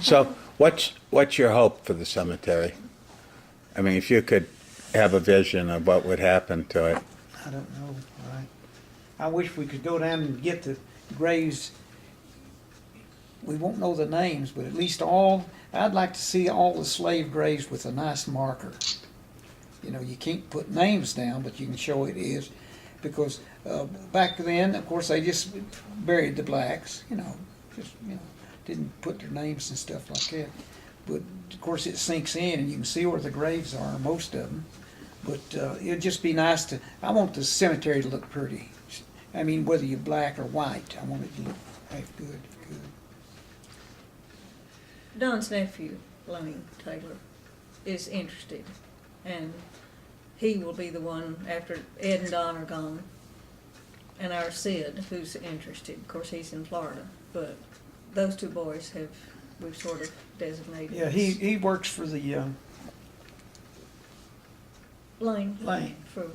So what's your hope for the cemetery? I mean, if you could have a vision of what would happen to it. I don't know, right? I wish we could go down and get the graves. We won't know the names, but at least I'd like to see all the slave graves with a nice marker. You know, you can't put names down, but you can show it is. Because back then, of course, they just buried the blacks, didn't put their names and stuff like that. But of course, it sinks in, and you can see where the graves are, most of them. But it'd just be nice I want the cemetery to look pretty. I mean, whether you're black or white, I want it to look good. Don's nephew, Lane Taylor, is interested, and he will be the one after Ed and Don are gone. And our Sid, who's interested, of course, he's in Florida, but those two boys we've sort of designated. Yeah, he works for the Lane. For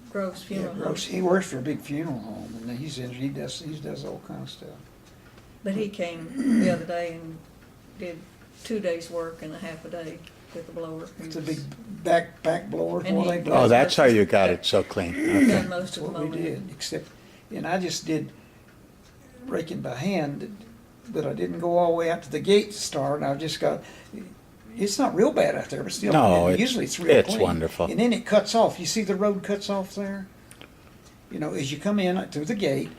Grove's Funeral Home. he works for a big funeral home, and he does all kind of stuff. But he came the other day and did 2 days' work and a half a day with the blower. It's a big back blower. And Well, he- they blow. Oh, that's how you got it so clean. Done Okay. most That's of the what we mowing. did, and I just did raking by hand, but I didn't go all the way out to the gate to start. I just it's not real bad out there, but still, No, usually it's real it's clean. wonderful. And then it cuts off. You see the road cuts off there? You know, as you come in through the gate,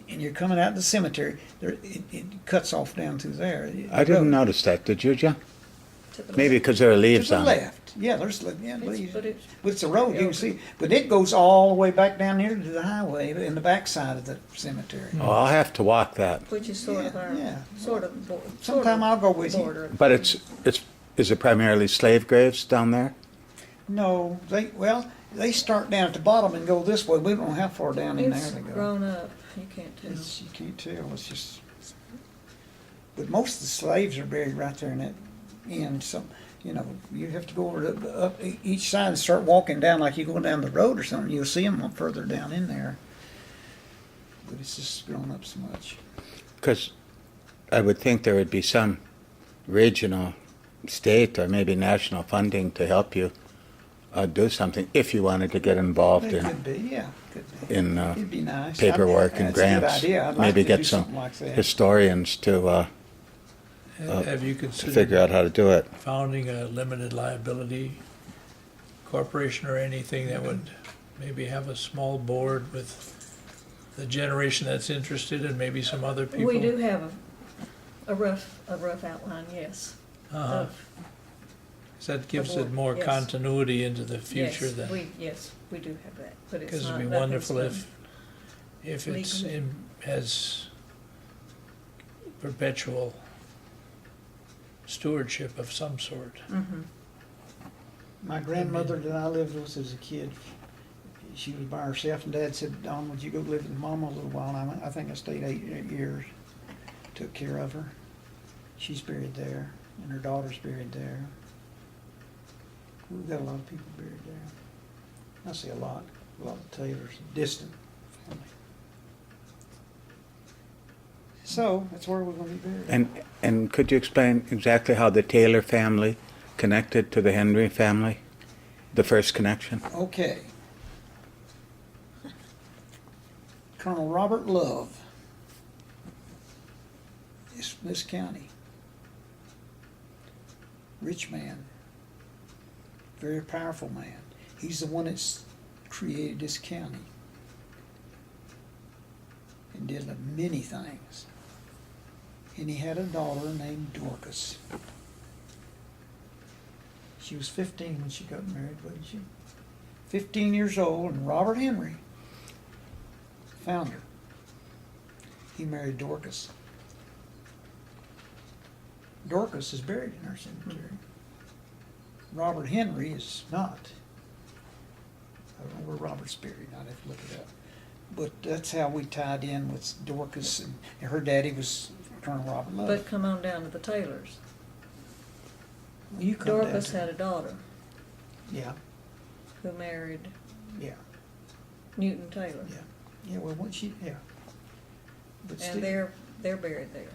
and you're coming out the cemetery, it cuts off down through there. I didn't notice that, did you, John? To the Maybe left. because there are To leaves the on it. left. Yeah, there's leaves. But it's, But it's a road, you can see. But it goes all the way back down here to the highway in the backside of the cemetery. Oh, I'll have to walk that. which is sort of Yeah, our, yeah. sort of. Sometime I'll go with you. border. But is it primarily slave graves down there? No, they start down at the bottom and go this way. We don't know how far down in there It's they go. grown up, you can't tell. You can't tell. It's just. But most of the slaves are buried right there in that end. So, you have to go over up each side and start walking down like you're going down the road or something. You'll see them further down in there. But it's just grown up so much. Because I would think there would be some regional, state, or maybe national funding to help you do something if you wanted to get involved It in could be, yeah, could be. in It'd be nice. paperwork and That's a good grants. idea. I'd like Maybe to get do some something like that. historians to Have you figure considered out how to do it. founding a limited liability corporation or anything that would maybe have a small board with the generation that's interested and maybe some other people? We do have a rough outline, yes. Uh-huh. of- 'Cause that gives board, it more yes. continuity into the future yes, than, Yes, we do have that, but it's because not. it'd be nothing's wonderful done. if it's legally. has perpetual stewardship of some sort. Mhm. My grandmother that I lived with as a kid, she was by herself, and Dad said, "Don, would you go live with Mama a little while?" And I think I stayed 8 years, took care of her. She's buried there, and her daughter's buried there. We've got a lot of people buried there. I see a lot of Taylors, distant family. So, that's where we're gonna be buried. And could you explain exactly how the Taylor family connected to the Henry family? The first connection? Okay. Colonel Robert Love is from this county. Rich man. Very powerful man. He's the one that's created this county. And did many things. And he had a daughter named Dorcas. She was 15 when she got married, wasn't she? 15 years old, and Robert Henry found her. He married Dorcas. Dorcas is buried in our cemetery. Robert Henry is not. I don't know where Robert's buried. I'd have to look it up. But that's how we tied in with Dorcas, and her daddy was Colonel Robert Love. But come on down to the Taylors. You come down Dorcas to- had a daughter Yeah, who married yeah, Newton Taylor, yeah. Yeah, well, when she, yeah. But still, and they're buried there.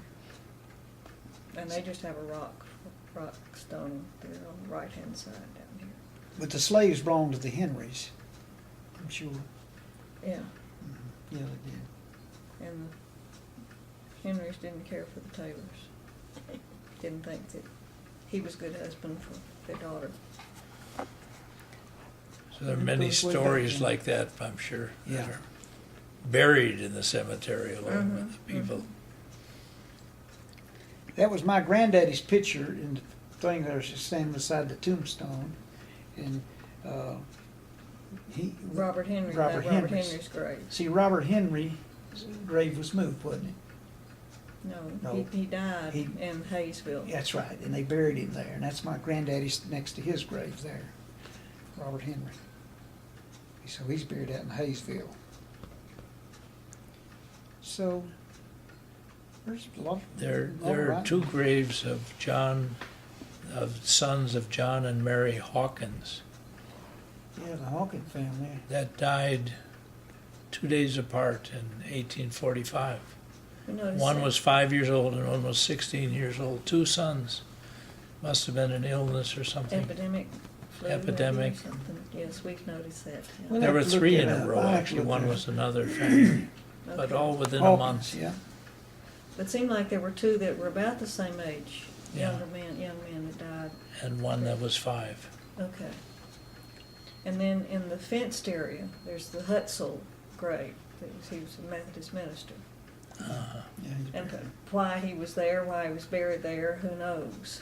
And they just have a rock stone there on the right-hand side down here. But the slaves belonged to the Henrys, I'm sure. Yeah, Yeah, they did. and the Henrys didn't care for the Taylors. Didn't think that he was a good husband for their daughter. So there are many Goes way back stories then. like that, I'm sure, that Yeah. are buried in the cemetery along Mhm, with the people. That was my granddaddy's picture in the thing that was standing beside the tombstone. And, he. Robert Henry, Robert Robert Henry's. Henry's grave. See, Robert Henry's grave was moved, wasn't it? No, No. he died He- in Hayesville. That's right, and they buried him there, and that's my granddaddy's next to his grave there, Robert Henry. So he's buried out in Hayesville. So, there's a lot. There lot of are writing. two graves of sons of John and Mary Hawkins Yeah, the Hawkins family. that died 2 days apart in 1845. We noticed One that. was 5 years old and one was 16 years old. Two sons. Must have been an illness or something. Epidemic. Flu maybe or Epidemic. something. Yes, we've noticed that. yeah. Well, There were have to look 3 that in a up. row, I'll have to actually. look One that was up. another family, but Okay. all within a Hawkins, month. yeah. It seemed like there were two that were about the same age, Yeah. young men that died. And one that was 5. Okay. And then in the fenced area, there's the Hutzel grave. He was a Methodist minister. Uh-huh. Yeah, he's And buried. why he was there, why he was buried there, who knows?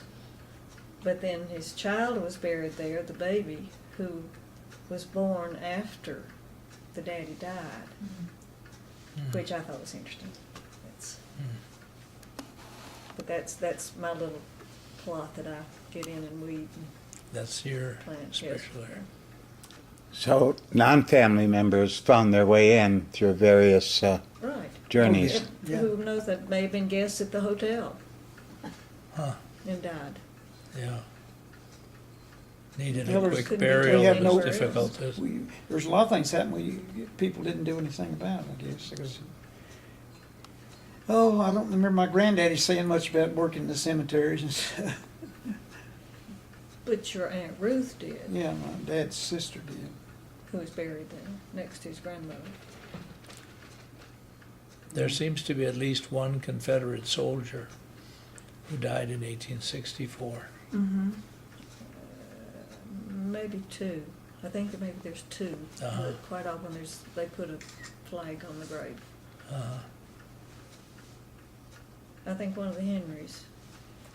But then his child was buried there, the baby, who was born after the daddy died, Mm. which I thought was interesting. That's, Mm. but that's my little plot that I get in and weed and That's your plant. Yes. special area. So non-family members found their way in through various Right. journeys. Oh, yeah. Who knows, that may have been guests at the hotel Huh, and died. yeah. Needed Well, a there's- quick couldn't be burial We have was no- difficult. There's a lot of things happening people didn't do anything about, I guess. Because, oh, I don't remember my granddaddy saying much about working in the cemeteries and stuff. But your Aunt Ruth did, Yeah, my dad's sister did. who was buried there next to his grandmother. There seems to be at least one Confederate soldier who died in 1864. Mm-hmm. Maybe two. I think that maybe there's two. Uh-huh. But quite often they put a flag on the grave. Uh, I think one of the Henrys.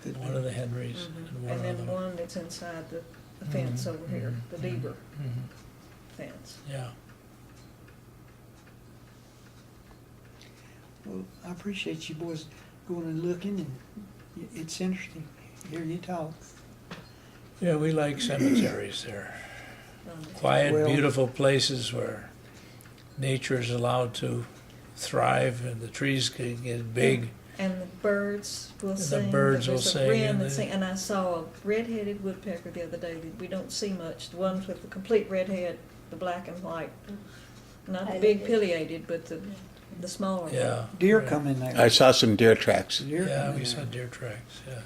Could One be. of the Henrys Mhm. and one And then other. one that's inside the fence Mhm, over here, mhm, the mhm, Deaver mhm. fence. Yeah. Well, I appreciate you boys going and looking, and it's interesting. Hear you talk. Yeah, we like cemeteries. They're Um, quiet, Well- beautiful places where nature is allowed to thrive and the trees can get big. And the birds will The sing. birds will There's a sing, wren and that the- sing. And I saw a red-headed woodpecker the other day that we don't see much. The ones with the complete red head, the black and white. Not the big pileated, but the smaller one. Yeah. Deer yeah. come in there. I saw some deer tracks. Deer Yeah, come we in saw there. deer tracks, yeah.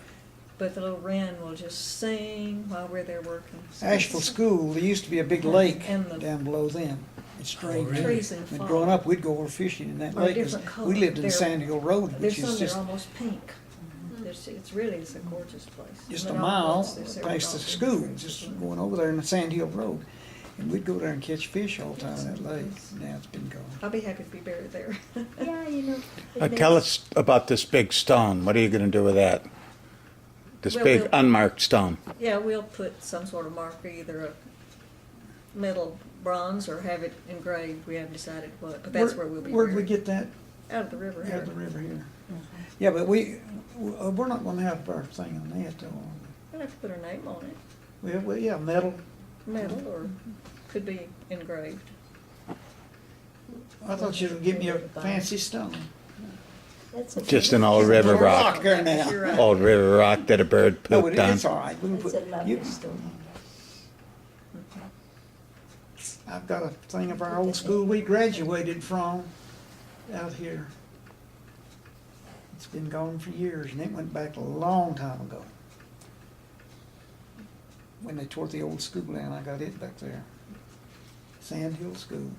But the little wren will just sing while we're there working. So Asheville it's- School, there used to be a big lake And the- down below them. It's drained. really? Trees in When fall. growing up, we'd go over fishing in that Are lake. 'Cause different we color. lived in They're- Sand Hill Road, There's which some is that just, are almost pink. It's a gorgeous place. just a But all mile once there's several past the dogs. school, just going over there in the Sand Hill Road. And we'd go there and catch fish all the time in that lake. Now it's been gone. I'll be happy to be buried there. Yeah, you know. Tell us about this big stone. What are you going to do with that? This Well, big we'll- unmarked stone. Yeah, we'll put some sort of marker, either a metal bronze or have it engraved. We haven't decided what, but that's where we'll be Where'd we buried. get that? Out of the river Out here. of the river here. Yeah, but we're not gonna have our thing on that though. We'll have to put our name on it, Yeah, metal. metal, or could be engraved. I thought you would give me a fancy stone. That's a Just an old river rock. There now. You're right. Old river rock that a bird No, pooped on. it's all right. We can It's put, a lovely stone. I've got a thing of our old school we graduated from out here. It's been gone for years, and it went back a long time ago. When they tore the old school down, I got it back there. Sand Hill School.